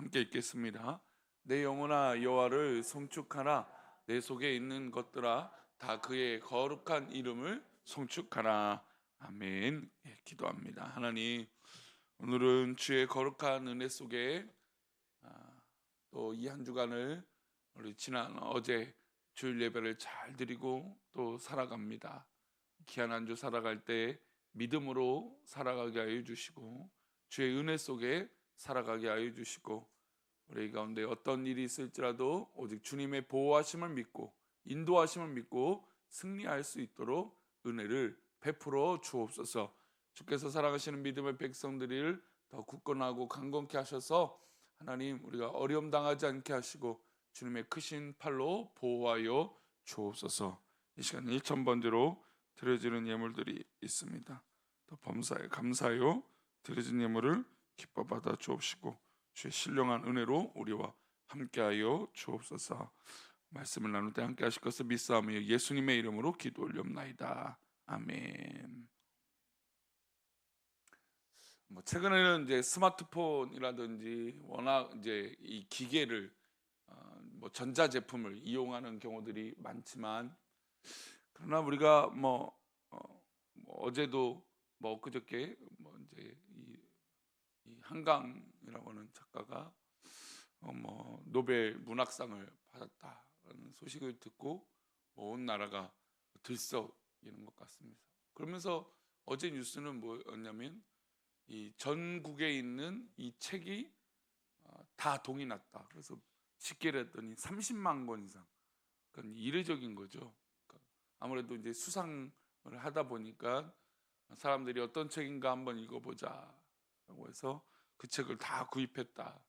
함께 읽겠습니다. 내 영혼아 여호와를 송축하라. 내 속에 있는 것들아 다 그의 거룩한 이름을 송축하라. 아멘. 예, 기도합니다. 하나님, 오늘은 주의 거룩한 은혜 속에 또 이 한 주간을 우리 지난 어제 주일 예배를 잘 드리고 또 살아갑니다. 귀한 한 주 살아갈 때 믿음으로 살아가게 하여 주시고 주의 은혜 속에 살아가게 하여 주시고 우리 가운데 어떤 일이 있을지라도 오직 주님의 보호하심을 믿고 인도하심을 믿고 승리할 수 있도록 은혜를 베풀어 주옵소서. 주께서 사랑하시는 믿음의 백성들을 더 굳건하고 강건케 하셔서 하나님, 우리가 어려움 당하지 않게 하시고 주님의 크신 팔로 보호하여 주옵소서. 이 시간 1,000번제로 드려지는 예물들이 있습니다. 또 범사에 감사하여 드려진 예물을 기뻐 받아 주옵시고 주의 신령한 은혜로 우리와 함께하여 주옵소서. 말씀을 나눌 때 함께 하실 것을 믿사오며 예수님의 이름으로 기도 올렵나이다. 아멘. 최근에는 이제 스마트폰이라든지 워낙 이제 이 기계를 전자 제품을 이용하는 경우들이 많지만, 그러나 우리가 어제도 그저께 이제 이 한강이라고 하는 작가가 노벨 문학상을 받았다는 소식을 듣고 온 나라가 들썩이는 것 같습니다. 그러면서 어제 뉴스는 뭐였냐면 이 전국에 있는 이 책이 다 동이 났다. 그래서 집계를 했더니 30만 권 이상. 그러니까 이례적인 거죠. 그러니까 아무래도 이제 수상을 하다 보니까 사람들이 어떤 책인가 한번 읽어보자라고 해서 그 책을 다 구입했다.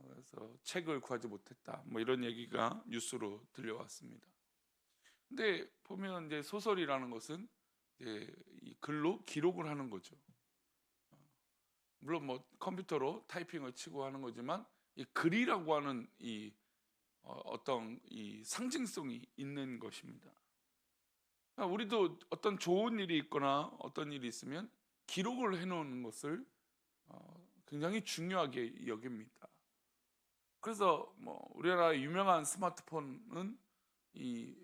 그래서 책을 구하지 못했다. 이런 얘기가 뉴스로 들려왔습니다. 근데 보면 이제 소설이라는 것은 이제 이 글로 기록을 하는 거죠. 물론 컴퓨터로 타이핑을 치고 하는 거지만 이 글이라고 하는 이 어떤 이 상징성이 있는 것입니다. 그러니까 우리도 어떤 좋은 일이 있거나 어떤 일이 있으면 기록을 해놓는 것을 굉장히 중요하게 여깁니다. 그래서 우리나라 유명한 스마트폰은 이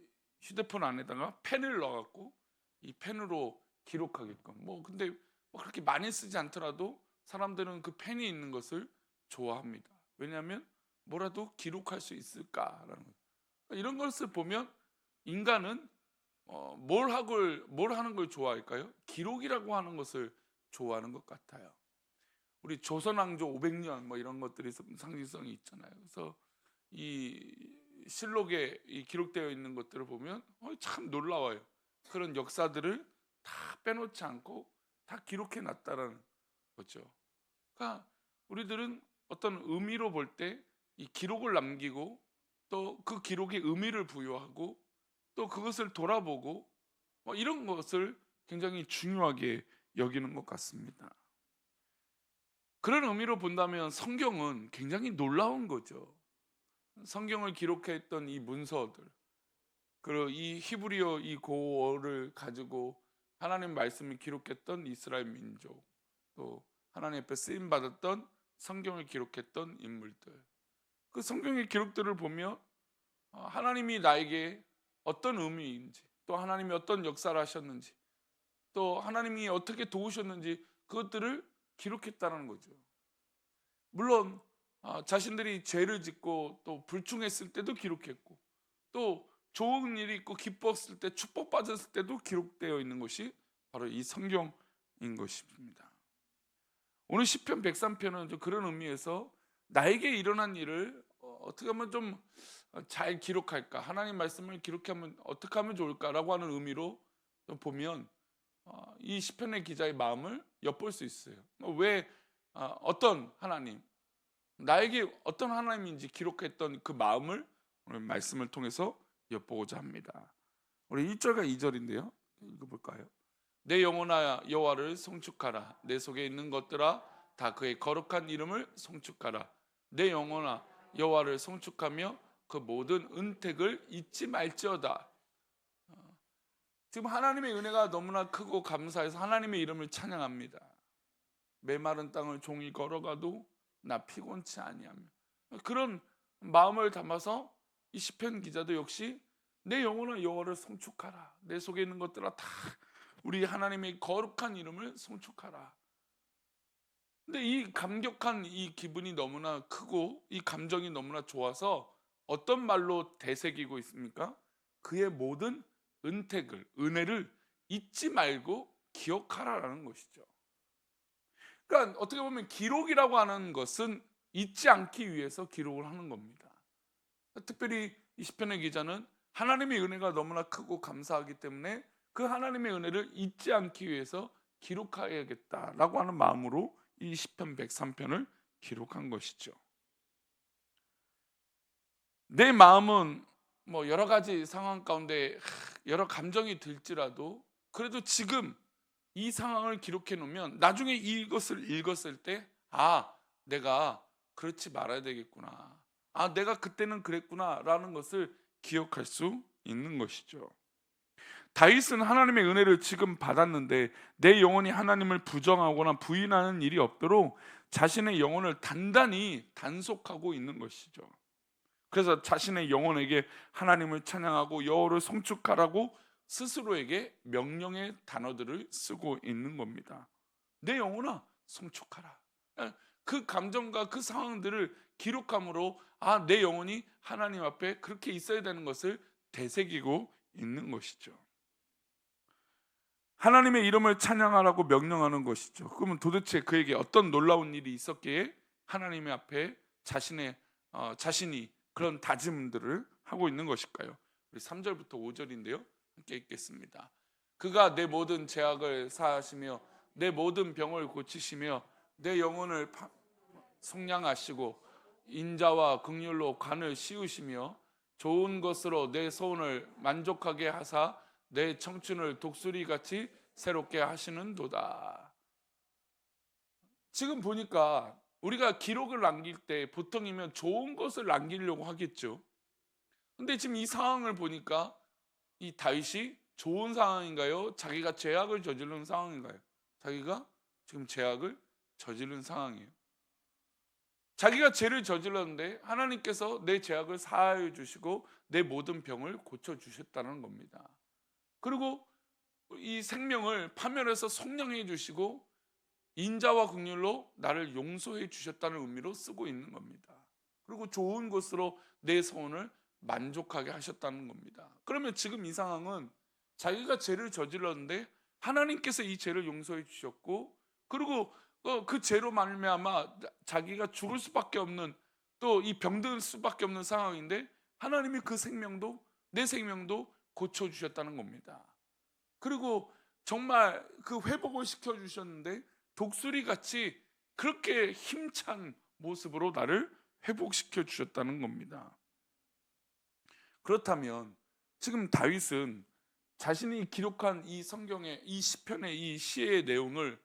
휴대폰 안에다가 펜을 넣어갖고 이 펜으로 기록하게끔 근데 그렇게 많이 쓰지 않더라도 사람들은 그 펜이 있는 것을 좋아합니다. 왜냐하면 뭐라도 기록할 수 있을까라는 거예요. 이런 것을 보면 인간은 뭘 하는 걸 좋아할까요? 기록이라고 하는 것을 좋아하는 것 같아요. 우리 조선왕조 500년 이런 것들이 상징성이 있잖아요. 그래서 이 실록에 이 기록되어 있는 것들을 보면 참 놀라워요. 그런 역사들을 다 빼놓지 않고 다 기록해 놨다라는 거죠. 그러니까 우리들은 어떤 의미로 볼 때 이 기록을 남기고 또 그 기록에 의미를 부여하고 또 그것을 돌아보고 이런 것을 굉장히 중요하게 여기는 것 같습니다. 그런 의미로 본다면 성경은 굉장히 놀라운 거죠. 성경을 기록했던 이 문서들, 그리고 이 히브리어 이 고어를 가지고 하나님 말씀을 기록했던 이스라엘 민족, 또 하나님 앞에 쓰임 받았던 성경을 기록했던 인물들, 그 성경의 기록들을 보며 하나님이 나에게 어떤 의미인지, 또 하나님이 어떤 역사를 하셨는지, 또 하나님이 어떻게 도우셨는지 그것들을 기록했다는 거죠. 물론 자신들이 죄를 짓고 또 불충했을 때도 기록했고, 또 좋은 일이 있고 기뻤을 때, 축복받았을 때도 기록되어 있는 것이 바로 이 성경인 것입니다. 오늘 시편 103편은 그런 의미에서 나에게 일어난 일을 어떻게 하면 좀 잘 기록할까, 하나님 말씀을 기록하면 어떻게 하면 좋을까라고 하는 의미로 보면 이 시편의 기자의 마음을 엿볼 수 있어요. 왜 어떤 하나님, 나에게 어떤 하나님인지 기록했던 그 마음을 오늘 말씀을 통해서 엿보고자 합니다. 우리 1절과 2절인데요. 읽어볼까요? 내 영혼아 여호와를 송축하라. 내 속에 있는 것들아 다 그의 거룩한 이름을 송축하라. 내 영혼아 여호와를 송축하며 그 모든 은택을 잊지 말지어다. 지금 하나님의 은혜가 너무나 크고 감사해서 하나님의 이름을 찬양합니다. 메마른 땅을 종일 걸어가도 나 피곤치 아니하며. 그런 마음을 담아서 이 시편 기자도 역시 내 영혼아 여호와를 송축하라. 내 속에 있는 것들아 다 우리 하나님의 거룩한 이름을 송축하라. 근데 이 감격한 이 기분이 너무나 크고 이 감정이 너무나 좋아서 어떤 말로 되새기고 있습니까? 그의 모든 은혜를 잊지 말고 기억하라라는 것이죠. 그러니까 어떻게 보면 기록이라고 하는 것은 잊지 않기 위해서 기록을 하는 겁니다. 특별히 이 시편의 기자는 하나님의 은혜가 너무나 크고 감사하기 때문에 그 하나님의 은혜를 잊지 않기 위해서 기록해야겠다라고 하는 마음으로 이 시편 103편을 기록한 것이죠. 내 마음은 뭐 여러 가지 상황 가운데 여러 감정이 들지라도 그래도 지금 이 상황을 기록해 놓으면 나중에 이것을 읽었을 때 내가 그렇지 말아야 되겠구나. 내가 그때는 그랬구나라는 것을 기억할 수 있는 것이죠. 다윗은 하나님의 은혜를 지금 받았는데 내 영혼이 하나님을 부정하거나 부인하는 일이 없도록 자신의 영혼을 단단히 단속하고 있는 것이죠. 그래서 자신의 영혼에게 하나님을 찬양하고 여호와를 송축하라고 스스로에게 명령의 단어들을 쓰고 있는 겁니다. 내 영혼아 송축하라. 그 감정과 그 상황들을 기록함으로 내 영혼이 하나님 앞에 그렇게 있어야 되는 것을 되새기고 있는 것이죠. 하나님의 이름을 찬양하라고 명령하는 것이죠. 그러면 도대체 그에게 어떤 놀라운 일이 있었기에 하나님의 앞에 자신이 그런 다짐들을 하고 있는 것일까요? 우리 3절부터 5절인데요. 함께 읽겠습니다. 그가 내 모든 죄악을 사하시며 내 모든 병을 고치시며 내 영혼을 속량하시고 인자와 긍휼로 관을 씌우시며 좋은 것으로 내 소원을 만족하게 하사 내 청춘을 독수리같이 새롭게 하시는도다. 지금 보니까 우리가 기록을 남길 때 보통이면 좋은 것을 남기려고 하겠죠. 근데 지금 이 상황을 보니까 이 다윗이 좋은 상황인가요? 자기가 죄악을 저지른 상황인가요? 자기가 지금 죄악을 저지른 상황이에요. 자기가 죄를 저질렀는데 하나님께서 내 죄악을 사하여 주시고 내 모든 병을 고쳐 주셨다는 겁니다. 그리고 이 생명을 파멸해서 속량해 주시고 인자와 긍휼로 나를 용서해 주셨다는 의미로 쓰고 있는 겁니다. 그리고 좋은 것으로 내 소원을 만족하게 하셨다는 겁니다. 그러면 지금 이 상황은 자기가 죄를 저질렀는데 하나님께서 이 죄를 용서해 주셨고 그리고 그 죄로 말미암아 자기가 죽을 수밖에 없는 또 이 병들 수밖에 없는 상황인데 하나님이 그 생명도 내 생명도 고쳐 주셨다는 겁니다. 그리고 정말 그 회복을 시켜 주셨는데 독수리 같이 그렇게 힘찬 모습으로 나를 회복시켜 주셨다는 겁니다. 그렇다면 지금 다윗은 자신이 기록한 이 성경의 이 시편의 이 시의 내용을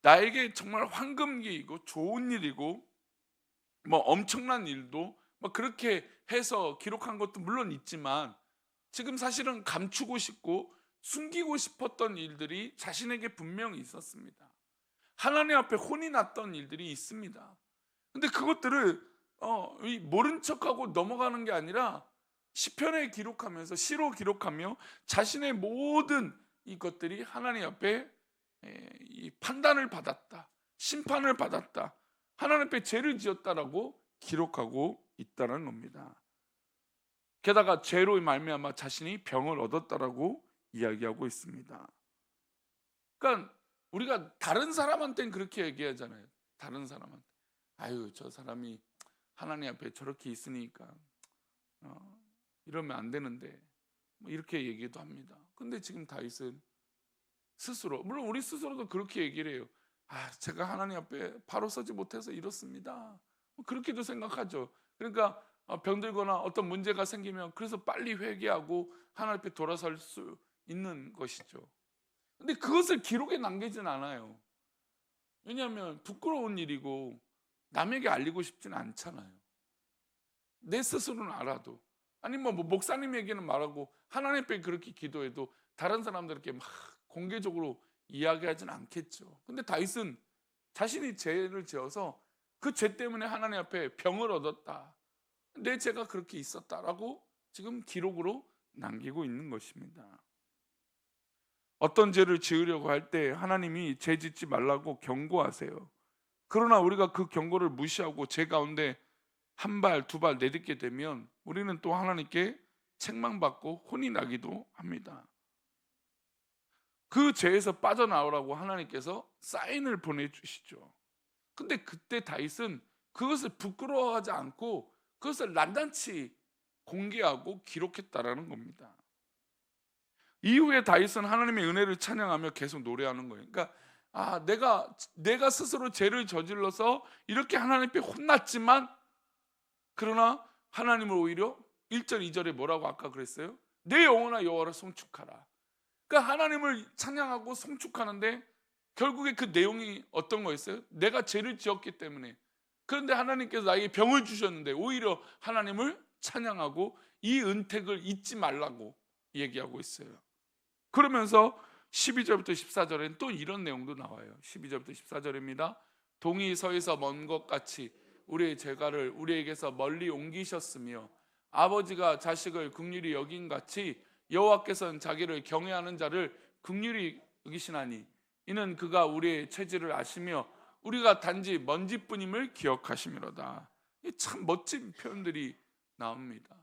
나에게 정말 황금기이고 좋은 일이고 뭐 엄청난 일도 뭐 그렇게 해서 기록한 것도 물론 있지만 지금 사실은 감추고 싶고 숨기고 싶었던 일들이 자신에게 분명히 있었습니다. 하나님 앞에 혼이 났던 일들이 있습니다. 근데 그것들을 모른 척하고 넘어가는 게 아니라 시편에 기록하면서 시로 기록하며 자신의 모든 이것들이 하나님 앞에 이 판단을 받았다, 심판을 받았다, 하나님 앞에 죄를 지었다라고 기록하고 있다는 겁니다. 게다가 죄로 말미암아 자신이 병을 얻었다라고 이야기하고 있습니다. 그러니까 우리가 다른 사람한테는 그렇게 얘기하잖아요. 다른 사람한테 저 사람이 하나님 앞에 저렇게 있으니까 이러면 안 되는데 뭐 이렇게 얘기도 합니다. 근데 지금 다윗은 스스로, 물론 우리 스스로도 그렇게 얘기를 해요. 제가 하나님 앞에 바로 서지 못해서 이렇습니다. 그렇게도 생각하죠. 그러니까 병들거나 어떤 문제가 생기면 그래서 빨리 회개하고 하나님 앞에 돌아설 수 있는 것이죠. 근데 그것을 기록에 남기진 않아요. 왜냐하면 부끄러운 일이고 남에게 알리고 싶지는 않잖아요. 내 스스로는 알아도 아니 뭐 목사님에게는 말하고 하나님 앞에 그렇게 기도해도 다른 사람들에게 막 공개적으로 이야기하진 않겠죠. 근데 다윗은 자신이 죄를 지어서 그 죄 때문에 하나님 앞에 병을 얻었다. 내 죄가 그렇게 있었다라고 지금 기록으로 남기고 있는 것입니다. 어떤 죄를 지으려고 할 때 하나님이 죄 짓지 말라고 경고하세요. 그러나 우리가 그 경고를 무시하고 죄 가운데 한 발, 두 발 내딛게 되면 우리는 또 하나님께 책망받고 혼이 나기도 합니다. 그 죄에서 빠져나오라고 하나님께서 사인을 보내주시죠. 근데 그때 다윗은 그것을 부끄러워하지 않고 그것을 난단치 공개하고 기록했다라는 겁니다. 이후에 다윗은 하나님의 은혜를 찬양하며 계속 노래하는 거예요. 그러니까 내가 스스로 죄를 저질러서 이렇게 하나님께 혼났지만, 그러나 하나님을 오히려 1절 2절에 뭐라고 아까 그랬어요? 내 영혼아 여호와를 송축하라. 그러니까 하나님을 찬양하고 송축하는데 결국에 그 내용이 어떤 거였어요? 내가 죄를 지었기 때문에. 그런데 하나님께서 나에게 병을 주셨는데 오히려 하나님을 찬양하고 이 은택을 잊지 말라고 얘기하고 있어요. 그러면서 12절부터 14절에는 또 이런 내용도 나와요. 12절부터 14절입니다. 동이 서에서 먼 것 같이 우리의 죄가를 우리에게서 멀리 옮기셨으며 아버지가 자식을 긍휼히 여긴 같이 여호와께서는 자기를 경외하는 자를 긍휼히 여기시나니 이는 그가 우리의 체질을 아시며 우리가 단지 먼지뿐임을 기억하심이로다. 참 멋진 표현들이 나옵니다.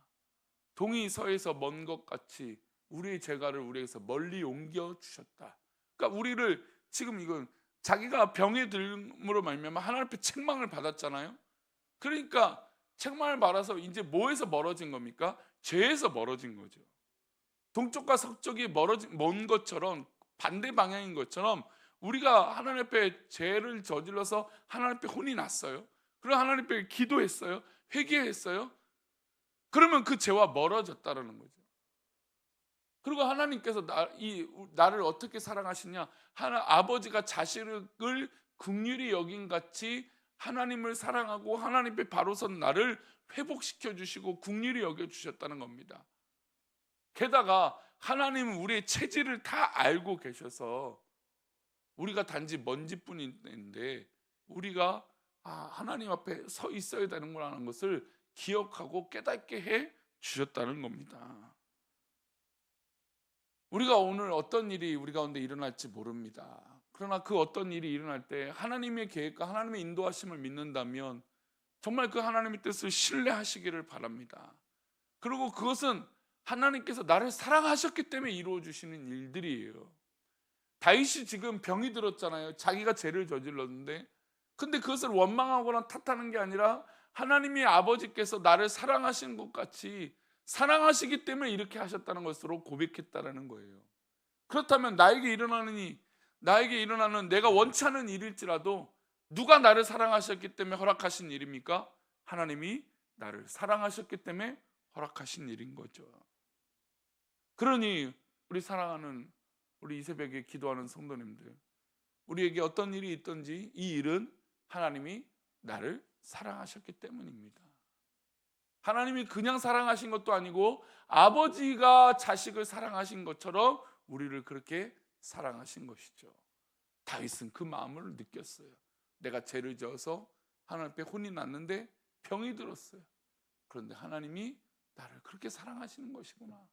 동이 서에서 먼 것 같이 우리의 죄가를 우리에게서 멀리 옮겨 주셨다. 그러니까 우리를 지금 이건 자기가 병에 들므로 말미암아 하나님 앞에 책망을 받았잖아요. 그러니까 책망을 받아서 이제 뭐에서 멀어진 겁니까? 죄에서 멀어진 거죠. 동쪽과 서쪽이 먼 것처럼 반대 방향인 것처럼 우리가 하나님 앞에 죄를 저질러서 하나님 앞에 혼이 났어요. 그리고 하나님 앞에 기도했어요. 회개했어요. 그러면 그 죄와 멀어졌다라는 거죠. 그리고 하나님께서 나를 어떻게 사랑하시냐? 아버지가 자식을 긍휼히 여긴 같이 하나님을 사랑하고 하나님 앞에 바로 선 나를 회복시켜 주시고 긍휼히 여겨 주셨다는 겁니다. 게다가 하나님은 우리의 체질을 다 알고 계셔서 우리가 단지 먼지뿐인데 우리가 하나님 앞에 서 있어야 되는구나라는 것을 기억하고 깨닫게 해 주셨다는 겁니다. 우리가 오늘 어떤 일이 우리 가운데 일어날지 모릅니다. 그러나 그 어떤 일이 일어날 때 하나님의 계획과 하나님의 인도하심을 믿는다면 정말 그 하나님의 뜻을 신뢰하시기를 바랍니다. 그리고 그것은 하나님께서 나를 사랑하셨기 때문에 이루어 주시는 일들이에요. 다윗이 지금 병이 들었잖아요. 자기가 죄를 저질렀는데, 근데 그것을 원망하거나 탓하는 게 아니라 하나님의 아버지께서 나를 사랑하신 것 같이 사랑하시기 때문에 이렇게 하셨다는 것으로 고백했다라는 거예요. 그렇다면 나에게 일어나는 내가 원치 않은 일일지라도 누가 나를 사랑하셨기 때문에 허락하신 일입니까? 하나님이 나를 사랑하셨기 때문에 허락하신 일인 거죠. 그러니 우리 사랑하는 우리 이 새벽에 기도하는 성도님들, 우리에게 어떤 일이 있든지 이 일은 하나님이 나를 사랑하셨기 때문입니다. 하나님이 그냥 사랑하신 것도 아니고 아버지가 자식을 사랑하신 것처럼 우리를 그렇게 사랑하신 것이죠. 다윗은 그 마음을 느꼈어요. 내가 죄를 지어서 하나님 앞에 혼이 났는데 병이 들었어요. 그런데 하나님이 나를 그렇게 사랑하시는 것이구나.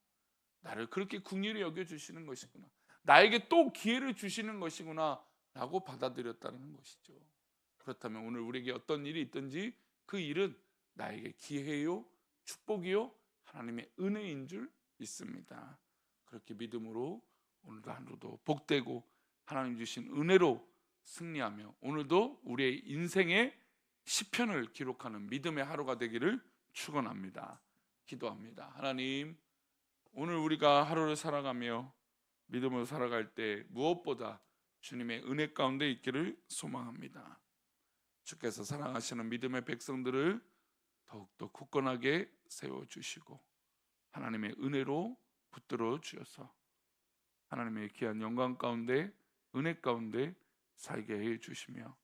나를 그렇게 긍휼히 여겨주시는 것이구나. 나에게 또 기회를 주시는 것이구나 라고 받아들였다는 것이죠. 그렇다면 오늘 우리에게 어떤 일이 있든지 그 일은 나에게 기회요, 축복이요, 하나님의 은혜인 줄 믿습니다. 그렇게 믿음으로 오늘도 하루도 복되고 하나님 주신 은혜로 승리하며 오늘도 우리의 인생의 시편을 기록하는 믿음의 하루가 되기를 축원합니다. 기도합니다. 하나님, 오늘 우리가 하루를 살아가며 믿음으로 살아갈 때 무엇보다 주님의 은혜 가운데 있기를 소망합니다. 주께서 사랑하시는 믿음의 백성들을 더욱더 굳건하게 세워주시고 하나님의 은혜로 붙들어 주셔서 하나님의 귀한 영광 가운데 은혜 가운데 살게 해주시며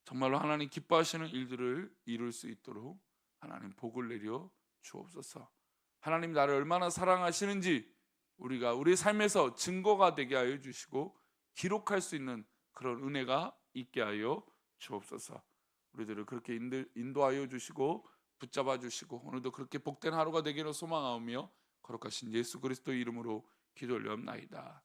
정말로 하나님 기뻐하시는 일들을 이룰 수 있도록 하나님 복을 내려 주옵소서. 하나님 나를 얼마나 사랑하시는지 우리가 우리 삶에서 증거가 되게 하여 주시고 기록할 수 있는 그런 은혜가 있게 하여 주옵소서. 우리들을 그렇게 인도하여 주시고 붙잡아 주시고 오늘도 그렇게 복된 하루가 되기를 소망하오며 거룩하신 예수 그리스도 이름으로 기도 올려옵나이다.